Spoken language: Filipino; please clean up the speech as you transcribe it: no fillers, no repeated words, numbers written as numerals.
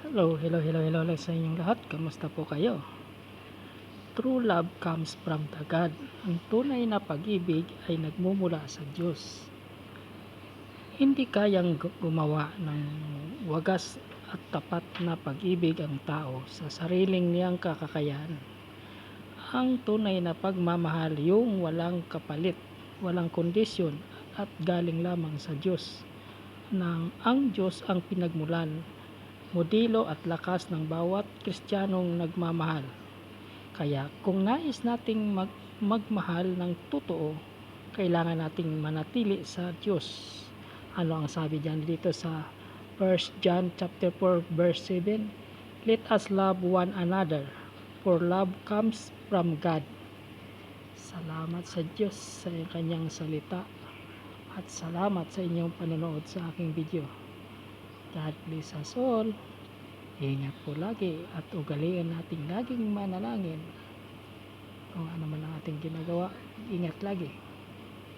Hello sa inyong lahat. Kamusta po kayo? True love comes from the God. Ang tunay na pag-ibig ay nagmumula sa Diyos. Hindi kayang gumawa ng wagas at tapat na pag-ibig ang tao sa sariling niyang kakakayahan. Ang tunay na pagmamahal yung walang kapalit, walang kondisyon at galing lamang sa Diyos. Nang ang Diyos ang pinagmulan, modelo at lakas ng bawat Kristiyanong nagmamahal. Kaya kung nais nating magmahal ng totoo, kailangan nating manatili sa Diyos. Ano ang sabi diyan dito sa 1 John chapter 4 verse 7? Let us love one another, for love comes from God. Salamat sa Diyos sa kanyang salita at salamat sa inyong panonood sa aking video. God bless us all. Ingat po lagi at ugaliin nating laging manalangin. Kung ano man ang ating ginagawa, ingat lagi.